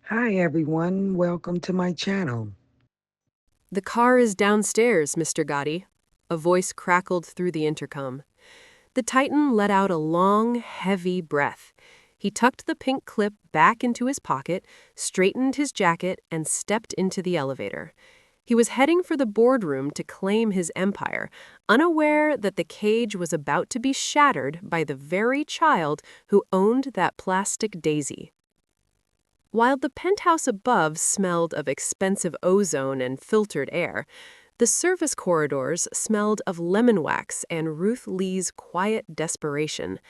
Hi everyone, welcome to my channel. The car is downstairs, Mr. Gotti. A voice crackled through the intercom. The Titan let out a long, heavy breath. He tucked the pink clip back into his pocket, straightened his jacket, and stepped into the elevator. He was heading for the boardroom to claim his empire, unaware that the cage was about to be shattered by the very child who owned that plastic daisy. While the penthouse above smelled of expensive ozone and filtered air, the service corridors smelled of lemon wax and Ruth Lee's quiet desperation.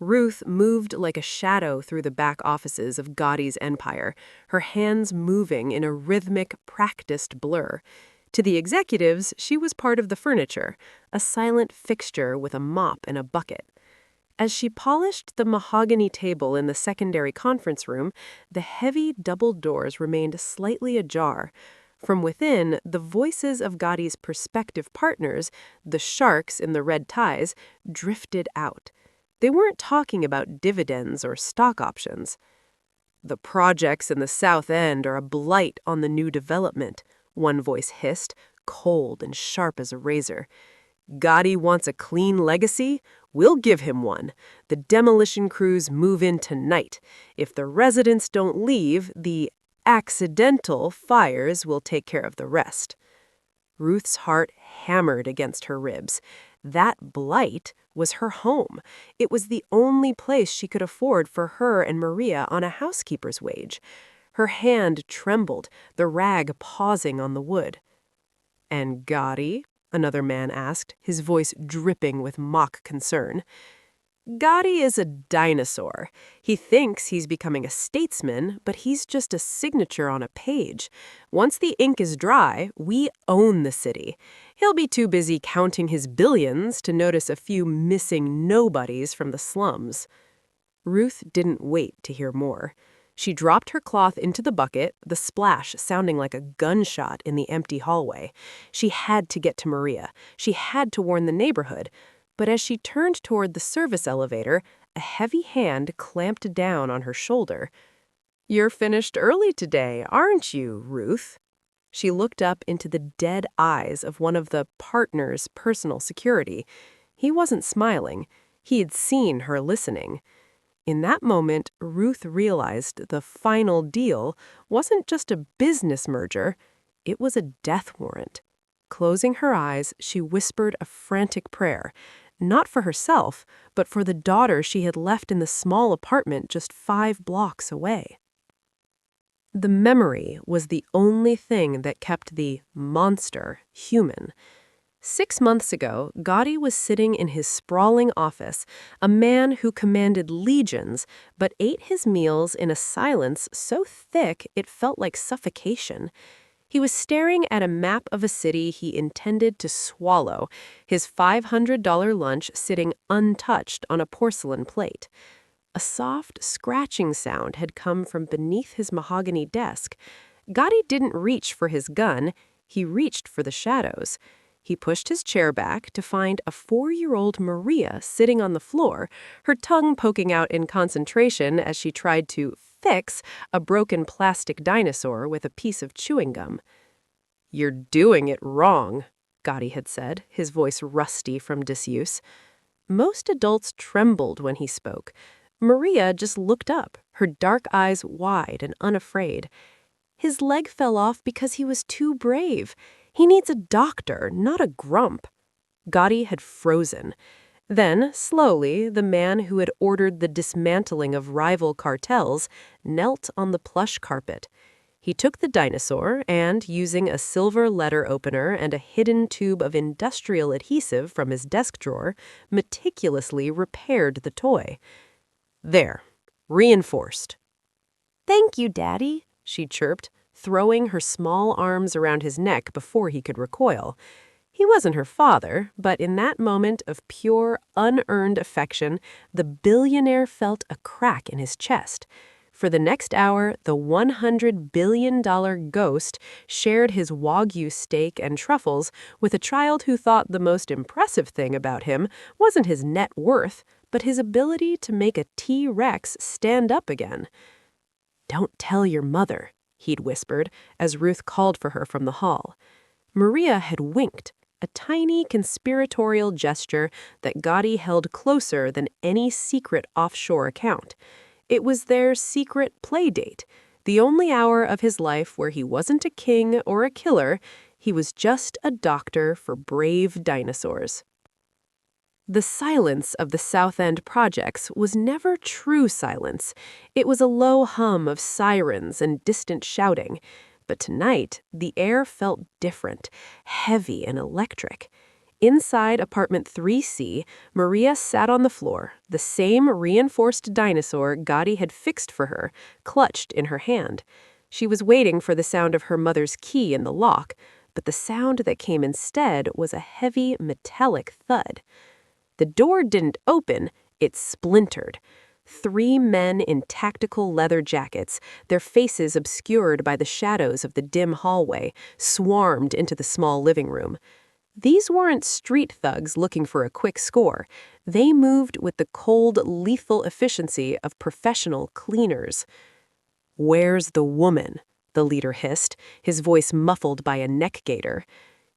Ruth moved like a shadow through the back offices of Gotti's empire, her hands moving in a rhythmic, practiced blur. To the executives, she was part of the furniture, a silent fixture with a mop and a bucket. As she polished the mahogany table in the secondary conference room, the heavy double doors remained slightly ajar. From within, the voices of Gotti's prospective partners, the sharks in the red ties, drifted out. They weren't talking about dividends or stock options. "The projects in the South End are a blight on the new development," one voice hissed, cold and sharp as a razor. "Gotti wants a clean legacy? We'll give him one. The demolition crews move in tonight. If the residents don't leave, the accidental fires will take care of the rest." Ruth's heart hammered against her ribs. That blight was her home. It was the only place she could afford for her and Maria on a housekeeper's wage. Her hand trembled, the rag pausing on the wood. "And Gotti?" another man asked, his voice dripping with mock concern. "Gotti is a dinosaur. He thinks he's becoming a statesman, but he's just a signature on a page. Once the ink is dry, we own the city. He'll be too busy counting his billions to notice a few missing nobodies from the slums." Ruth didn't wait to hear more. She dropped her cloth into the bucket, the splash sounding like a gunshot in the empty hallway. She had to get to Maria. She had to warn the neighborhood. But as she turned toward the service elevator, a heavy hand clamped down on her shoulder. "You're finished early today, aren't you, Ruth?" She looked up into the dead eyes of one of the partner's personal security. He wasn't smiling. He had seen her listening. In that moment, Ruth realized the final deal wasn't just a business merger, it was a death warrant. Closing her eyes, she whispered a frantic prayer, not for herself, but for the daughter she had left in the small apartment just 5 blocks away. The memory was the only thing that kept the monster human. 6 months ago, Gotti was sitting in his sprawling office, a man who commanded legions, but ate his meals in a silence so thick it felt like suffocation. He was staring at a map of a city he intended to swallow, his $500 lunch sitting untouched on a porcelain plate. A soft, scratching sound had come from beneath his mahogany desk. Gotti didn't reach for his gun, he reached for the shadows. He pushed his chair back to find a 4-year-old Maria sitting on the floor, her tongue poking out in concentration as she tried to fix a broken plastic dinosaur with a piece of chewing gum. "You're doing it wrong," Gotti had said, his voice rusty from disuse. Most adults trembled when he spoke. Maria just looked up, her dark eyes wide and unafraid. "His leg fell off because he was too brave. He needs a doctor, not a grump." Gotti had frozen. Then, slowly, the man who had ordered the dismantling of rival cartels knelt on the plush carpet. He took the dinosaur and, using a silver letter opener and a hidden tube of industrial adhesive from his desk drawer, meticulously repaired the toy. "There, reinforced." "Thank you, Daddy," she chirped, throwing her small arms around his neck before he could recoil. He wasn't her father, but in that moment of pure, unearned affection, the billionaire felt a crack in his chest. For the next hour, the $100 billion ghost shared his Wagyu steak and truffles with a child who thought the most impressive thing about him wasn't his net worth, but his ability to make a T-Rex stand up again. "Don't tell your mother," he'd whispered as Ruth called for her from the hall. Maria had winked, a tiny conspiratorial gesture that Gotti held closer than any secret offshore account. It was their secret play date, the only hour of his life where he wasn't a king or a killer, he was just a doctor for brave dinosaurs. The silence of the South End projects was never true silence. It was a low hum of sirens and distant shouting. But tonight, the air felt different, heavy and electric. Inside apartment 3C, Maria sat on the floor, the same reinforced dinosaur Gotti had fixed for her, clutched in her hand. She was waiting for the sound of her mother's key in the lock, but the sound that came instead was a heavy, metallic thud. The door didn't open, it splintered. 3 men in tactical leather jackets, their faces obscured by the shadows of the dim hallway, swarmed into the small living room. These weren't street thugs looking for a quick score. They moved with the cold, lethal efficiency of professional cleaners. "Where's the woman?" the leader hissed, his voice muffled by a neck gaiter.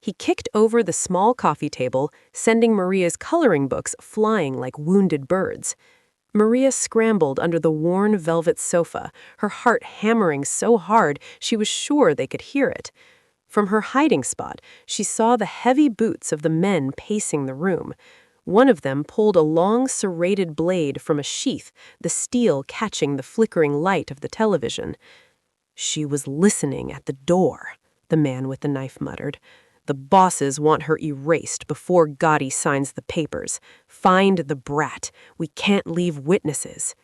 He kicked over the small coffee table, sending Maria's coloring books flying like wounded birds. Maria scrambled under the worn velvet sofa, her heart hammering so hard she was sure they could hear it. From her hiding spot, she saw the heavy boots of the men pacing the room. One of them pulled a long serrated blade from a sheath, the steel catching the flickering light of the television. "She was listening at the door," the man with the knife muttered. "The bosses want her erased before Gotti signs the papers. Find the brat. We can't leave witnesses."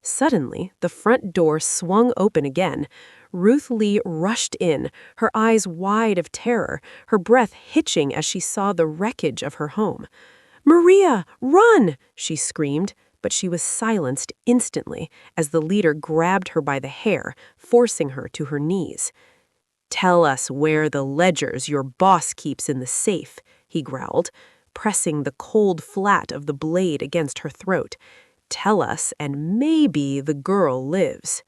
Suddenly, the front door swung open again. Ruth Lee rushed in, her eyes wide of terror, her breath hitching as she saw the wreckage of her home. "Maria, run!" she screamed, but she was silenced instantly as the leader grabbed her by the hair, forcing her to her knees. "Tell us where the ledgers your boss keeps in the safe," he growled, pressing the cold flat of the blade against her throat. "Tell us, and maybe the girl lives."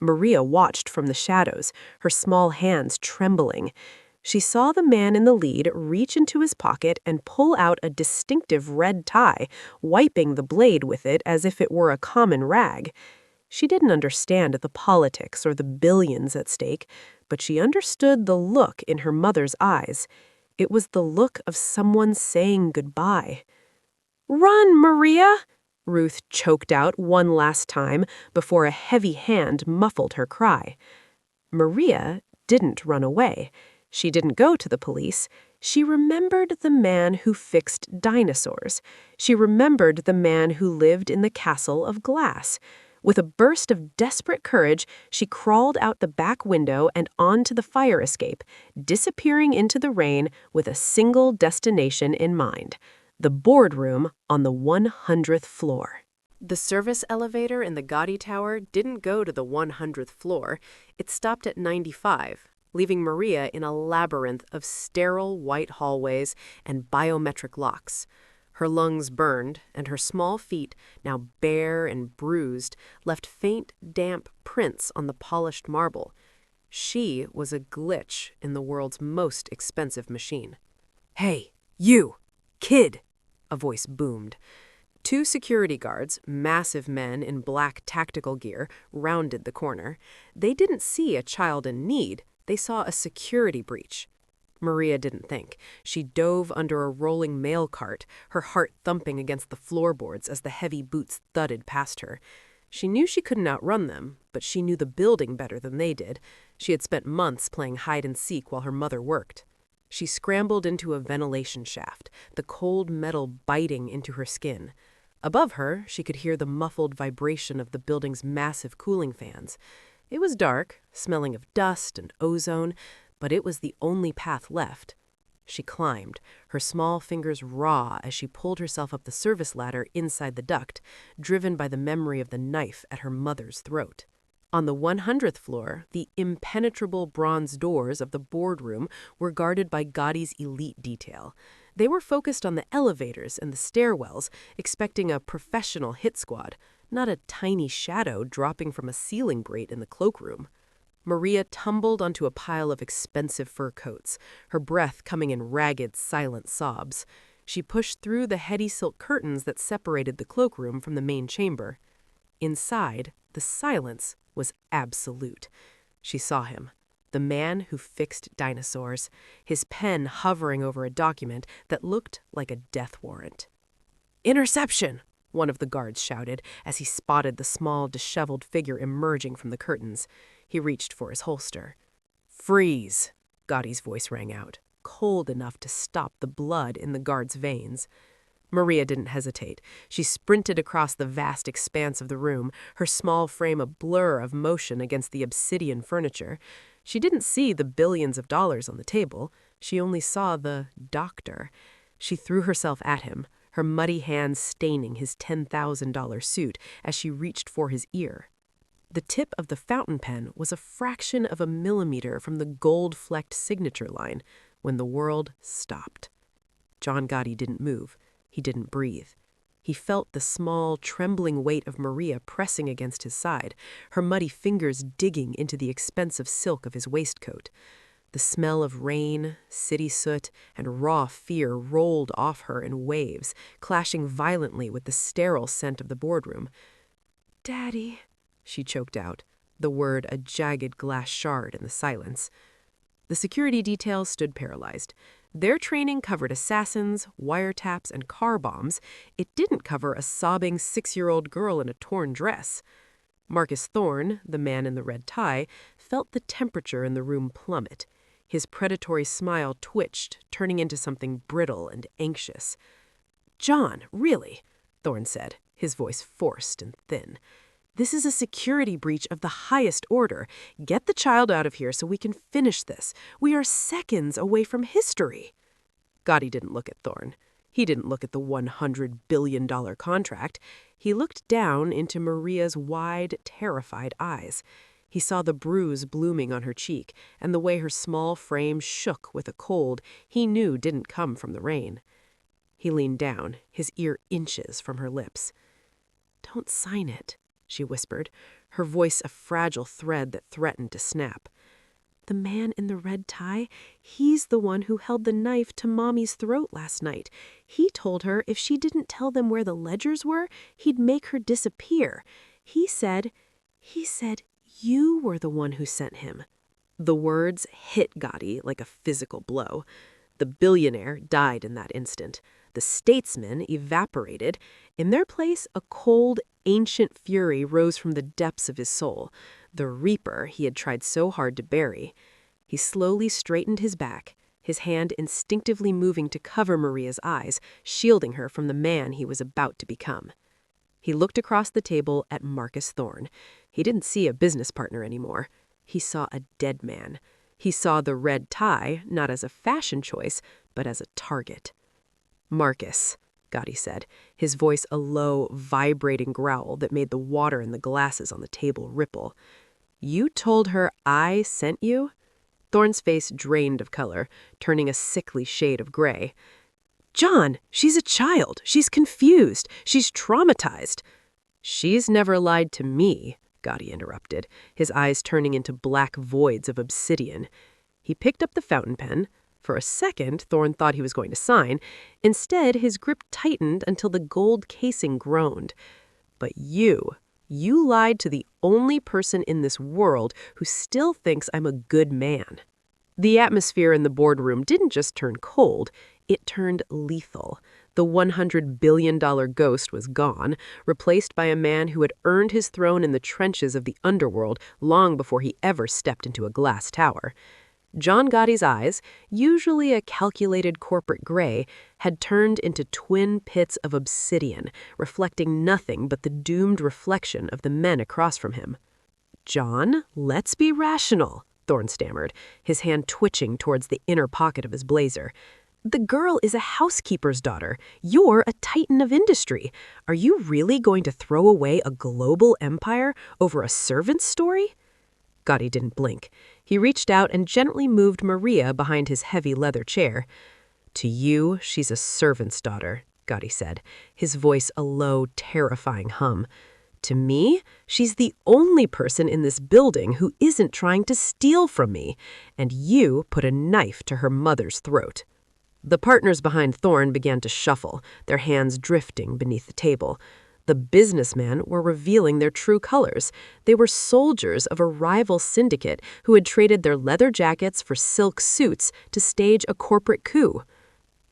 Maria watched from the shadows, her small hands trembling. She saw the man in the lead reach into his pocket and pull out a distinctive red tie, wiping the blade with it as if it were a common rag. She didn't understand the politics or the billions at stake, but she understood the look in her mother's eyes. It was the look of someone saying goodbye. "Run, Maria!" Ruth choked out one last time before a heavy hand muffled her cry. Maria didn't run away. She didn't go to the police. She remembered the man who fixed dinosaurs. She remembered the man who lived in the castle of glass. With a burst of desperate courage, she crawled out the back window and onto the fire escape, disappearing into the rain with a single destination in mind: the boardroom on the 100th floor. The service elevator in the Gotti Tower didn't go to the 100th floor. It stopped at 95, leaving Maria in a labyrinth of sterile white hallways and biometric locks. Her lungs burned, and her small feet, now bare and bruised, left faint, damp prints on the polished marble. She was a glitch in the world's most expensive machine. "Hey, you! Kid!" a voice boomed. 2 security guards, massive men in black tactical gear, rounded the corner. They didn't see a child in need. They saw a security breach. Maria didn't think. She dove under a rolling mail cart, her heart thumping against the floorboards as the heavy boots thudded past her. She knew she couldn't outrun them, but she knew the building better than they did. She had spent months playing hide and seek while her mother worked. She scrambled into a ventilation shaft, the cold metal biting into her skin. Above her, she could hear the muffled vibration of the building's massive cooling fans. It was dark, smelling of dust and ozone, but it was the only path left. She climbed, her small fingers raw as she pulled herself up the service ladder inside the duct, driven by the memory of the knife at her mother's throat. On the 100th floor, the impenetrable bronze doors of the boardroom were guarded by Gotti's elite detail. They were focused on the elevators and the stairwells, expecting a professional hit squad, not a tiny shadow dropping from a ceiling grate in the cloakroom. Maria tumbled onto a pile of expensive fur coats, her breath coming in ragged, silent sobs. She pushed through the heady silk curtains that separated the cloakroom from the main chamber. Inside, the silence was absolute. She saw him, the man who fixed dinosaurs, his pen hovering over a document that looked like a death warrant. "Interception!" one of the guards shouted as he spotted the small, disheveled figure emerging from the curtains. He reached for his holster. "Freeze!" Gotti's voice rang out, cold enough to stop the blood in the guard's veins. Maria didn't hesitate. She sprinted across the vast expanse of the room, her small frame a blur of motion against the obsidian furniture. She didn't see the billions of dollars on the table. She only saw the doctor. She threw herself at him, her muddy hands staining his $10,000 suit as she reached for his ear. The tip of the fountain pen was a fraction of a millimeter from the gold-flecked signature line when the world stopped. John Gotti didn't move. He didn't breathe. He felt the small, trembling weight of Maria pressing against his side, her muddy fingers digging into the expensive silk of his waistcoat. The smell of rain, city soot, and raw fear rolled off her in waves, clashing violently with the sterile scent of the boardroom. "Daddy," she choked out, the word a jagged glass shard in the silence. The security detail stood paralyzed. Their training covered assassins, wiretaps, and car bombs. It didn't cover a sobbing 6-year-old girl in a torn dress. Marcus Thorne, the man in the red tie, felt the temperature in the room plummet. His predatory smile twitched, turning into something brittle and anxious. "John, really," Thorne said, his voice forced and thin. "This is a security breach of the highest order. Get the child out of here so we can finish this. We are seconds away from history." Gotti didn't look at Thorne. He didn't look at the $100 billion contract. He looked down into Maria's wide, terrified eyes. He saw the bruise blooming on her cheek and the way her small frame shook with a cold he knew didn't come from the rain. He leaned down, his ear inches from her lips. "Don't sign it," she whispered, her voice a fragile thread that threatened to snap. "The man in the red tie, he's the one who held the knife to Mommy's throat last night. He told her if she didn't tell them where the ledgers were, he'd make her disappear. He said, you were the one who sent him." The words hit Gotti like a physical blow. The billionaire died in that instant. The statesman evaporated. In their place, a cold, ancient fury rose from the depths of his soul, the reaper he had tried so hard to bury. He slowly straightened his back, his hand instinctively moving to cover Maria's eyes, shielding her from the man he was about to become. He looked across the table at Marcus Thorne. He didn't see a business partner anymore. He saw a dead man. He saw the red tie, not as a fashion choice, but as a target. "Marcus," Gotti said, his voice a low, vibrating growl that made the water in the glasses on the table ripple. "You told her I sent you?" Thorne's face drained of color, turning a sickly shade of gray. "John, she's a child. She's confused. She's traumatized." "She's never lied to me," Gotti interrupted, his eyes turning into black voids of obsidian. He picked up the fountain pen. For a second, Thorne thought he was going to sign. Instead, his grip tightened until the gold casing groaned. "But you lied to the only person in this world who still thinks I'm a good man." The atmosphere in the boardroom didn't just turn cold, it turned lethal. The $100 billion ghost was gone, replaced by a man who had earned his throne in the trenches of the underworld long before he ever stepped into a glass tower. John Gotti's eyes, usually a calculated corporate gray, had turned into twin pits of obsidian, reflecting nothing but the doomed reflection of the men across from him. "John, let's be rational," Thorne stammered, his hand twitching towards the inner pocket of his blazer. "The girl is a housekeeper's daughter. You're a titan of industry. Are you really going to throw away a global empire over a servant's story?" Gotti didn't blink. He reached out and gently moved Maria behind his heavy leather chair. "To you, she's a servant's daughter," Gotti said, his voice a low, terrifying hum. To me, she's the only person in this building who isn't trying to steal from me, and you put a knife to her mother's throat." The partners behind Thorne began to shuffle, their hands drifting beneath the table. The businessmen were revealing their true colors. They were soldiers of a rival syndicate who had traded their leather jackets for silk suits to stage a corporate coup.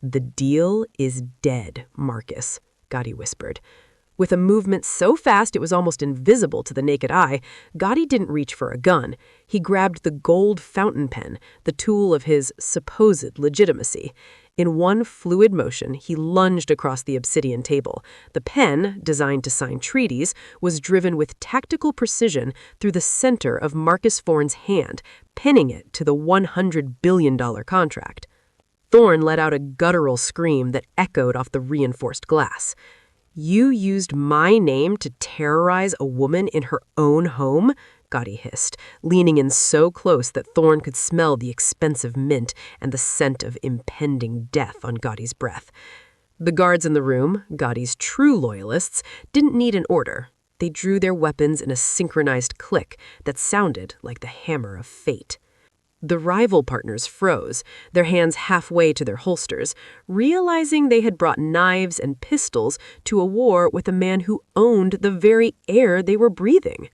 "The deal is dead, Marcus," Gotti whispered. With a movement so fast it was almost invisible to the naked eye, Gotti didn't reach for a gun. He grabbed the gold fountain pen, the tool of his supposed legitimacy. In one fluid motion, he lunged across the obsidian table. The pen, designed to sign treaties, was driven with tactical precision through the center of Marcus Thorne's hand, pinning it to the $100 billion contract. Thorne let out a guttural scream that echoed off the reinforced glass. "You used my name to terrorize a woman in her own home?" Gotti hissed, leaning in so close that Thorne could smell the expensive mint and the scent of impending death on Gotti's breath. The guards in the room, Gotti's true loyalists, didn't need an order. They drew their weapons in a synchronized click that sounded like the hammer of fate. The rival partners froze, their hands halfway to their holsters, realizing they had brought knives and pistols to a war with a man who owned the very air they were breathing.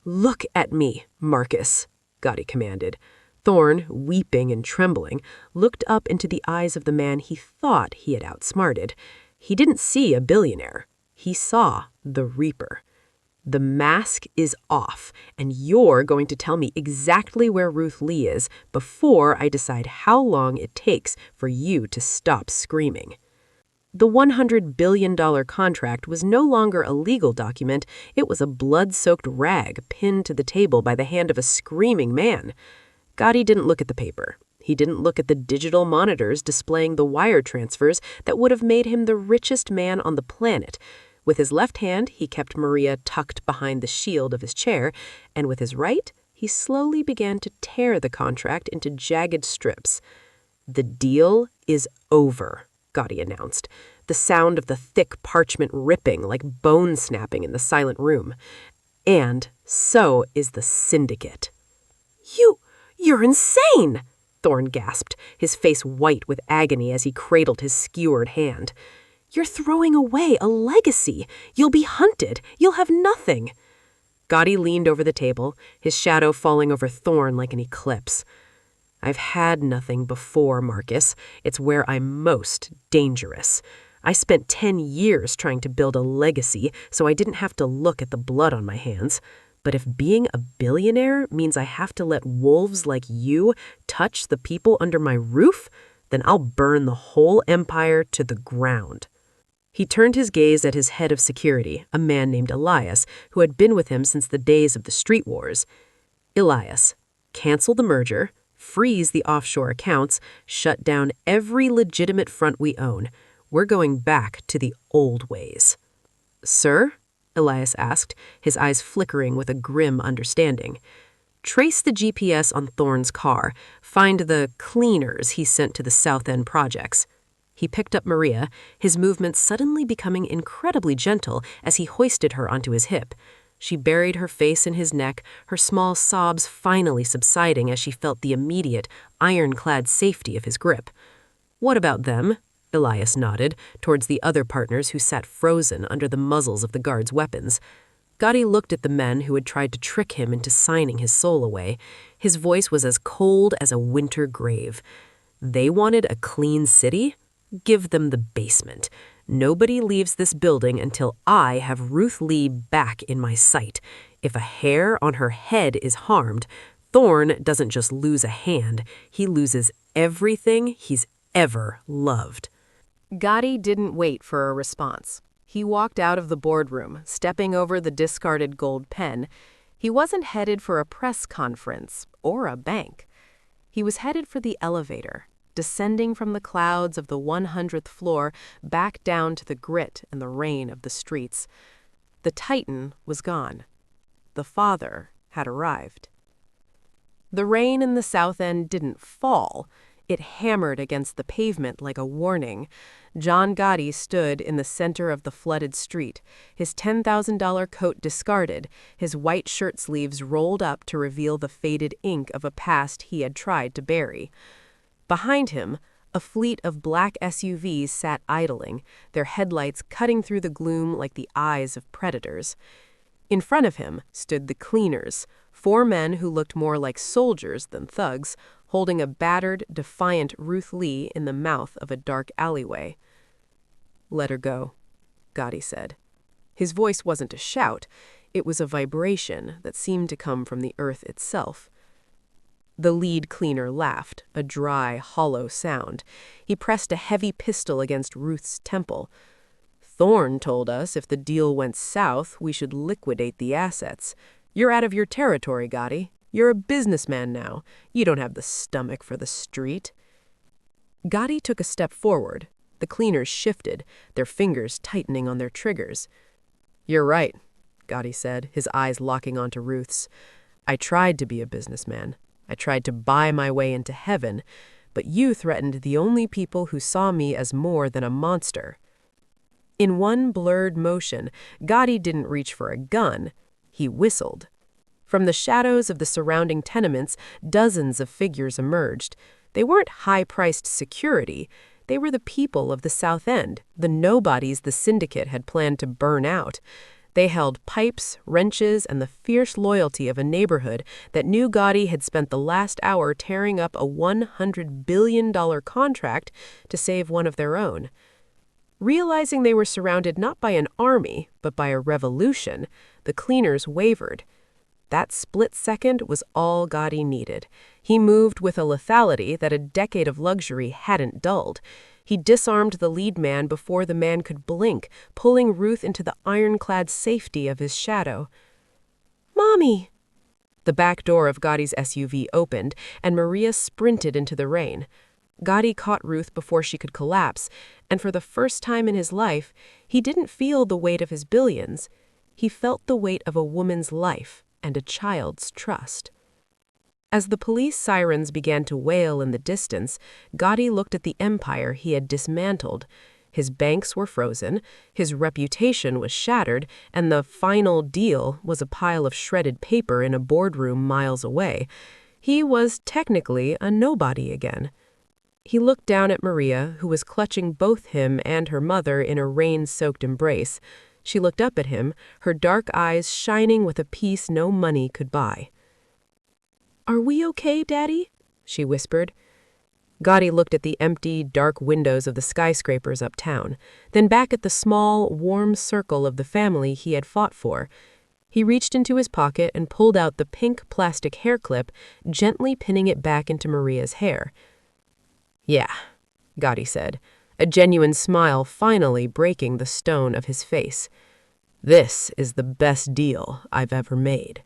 "Look at me, Marcus," Gotti commanded. Thorne, weeping and trembling, looked up into the eyes of the man he thought he had outsmarted. He didn't see a billionaire. He saw the Reaper. "The mask is off, and you're going to tell me exactly where Ruth Lee is before I decide how long it takes for you to stop screaming." The $100 billion contract was no longer a legal document. It was a blood-soaked rag pinned to the table by the hand of a screaming man. Gotti didn't look at the paper. He didn't look at the digital monitors displaying the wire transfers that would have made him the richest man on the planet. With his left hand, he kept Maria tucked behind the shield of his chair, and with his right, he slowly began to tear the contract into jagged strips. "The deal is over," Gotti announced, the sound of the thick parchment ripping like bone snapping in the silent room. "And so is the syndicate." You're insane!" Thorne gasped, his face white with agony as he cradled his skewered hand. "You're throwing away a legacy. You'll be hunted. You'll have nothing." Gotti leaned over the table, his shadow falling over Thorne like an eclipse. "I've had nothing before, Marcus. It's where I'm most dangerous. I spent 10 years trying to build a legacy so I didn't have to look at the blood on my hands. But if being a billionaire means I have to let wolves like you touch the people under my roof, then I'll burn the whole empire to the ground." He turned his gaze at his head of security, a man named Elias, who had been with him since the days of the street wars. "Elias, cancel the merger, freeze the offshore accounts, shut down every legitimate front we own. We're going back to the old ways." "Sir?" Elias asked, his eyes flickering with a grim understanding. "Trace the GPS on Thorne's car. Find the cleaners he sent to the South End projects." He picked up Maria, his movements suddenly becoming incredibly gentle as he hoisted her onto his hip. She buried her face in his neck, her small sobs finally subsiding as she felt the immediate, ironclad safety of his grip. "What about them?" Elias nodded, towards the other partners who sat frozen under the muzzles of the guards' weapons. Gotti looked at the men who had tried to trick him into signing his soul away. His voice was as cold as a winter grave. "They wanted a clean city? Give them the basement. Nobody leaves this building until I have Ruth Lee back in my sight. If a hair on her head is harmed, Thorne doesn't just lose a hand, he loses everything he's ever loved." Gotti didn't wait for a response. He walked out of the boardroom, stepping over the discarded gold pen. He wasn't headed for a press conference or a bank. He was headed for the elevator, descending from the clouds of the 100th floor back down to the grit and the rain of the streets. The Titan was gone. The father had arrived. The rain in the South End didn't fall. It hammered against the pavement like a warning. John Gotti stood in the center of the flooded street, his $10,000 coat discarded, his white shirt sleeves rolled up to reveal the faded ink of a past he had tried to bury. Behind him, a fleet of black SUVs sat idling, their headlights cutting through the gloom like the eyes of predators. In front of him stood the cleaners, 4 men who looked more like soldiers than thugs, holding a battered, defiant Ruth Lee in the mouth of a dark alleyway. "Let her go," Gotti said. His voice wasn't a shout, it was a vibration that seemed to come from the earth itself. The lead cleaner laughed, a dry, hollow sound. He pressed a heavy pistol against Ruth's temple. "Thorne told us if the deal went south, we should liquidate the assets. You're out of your territory, Gotti. You're a businessman now. You don't have the stomach for the street." Gotti took a step forward. The cleaners shifted, their fingers tightening on their triggers. "You're right," Gotti said, his eyes locking onto Ruth's. "I tried to be a businessman. I tried to buy my way into heaven, but you threatened the only people who saw me as more than a monster." In one blurred motion, Gotti didn't reach for a gun. He whistled. From the shadows of the surrounding tenements, dozens of figures emerged. They weren't high-priced security. They were the people of the South End, the nobodies the syndicate had planned to burn out. They held pipes, wrenches, and the fierce loyalty of a neighborhood that knew Gotti had spent the last hour tearing up a $100 billion contract to save one of their own. Realizing they were surrounded not by an army, but by a revolution, the cleaners wavered. That split second was all Gotti needed. He moved with a lethality that a decade of luxury hadn't dulled. He disarmed the lead man before the man could blink, pulling Ruth into the ironclad safety of his shadow. "Mommy!" The back door of Gotti's SUV opened, and Maria sprinted into the rain. Gotti caught Ruth before she could collapse, and for the first time in his life, he didn't feel the weight of his billions. He felt the weight of a woman's life and a child's trust. As the police sirens began to wail in the distance, Gotti looked at the empire he had dismantled. His banks were frozen, his reputation was shattered, and the final deal was a pile of shredded paper in a boardroom miles away. He was technically a nobody again. He looked down at Maria, who was clutching both him and her mother in a rain-soaked embrace. She looked up at him, her dark eyes shining with a peace no money could buy. "Are we okay, Daddy?" she whispered. Gotti looked at the empty, dark windows of the skyscrapers uptown, then back at the small, warm circle of the family he had fought for. He reached into his pocket and pulled out the pink plastic hair clip, gently pinning it back into Maria's hair. "Yeah," Gotti said, a genuine smile finally breaking the stone of his face. "This is the best deal I've ever made."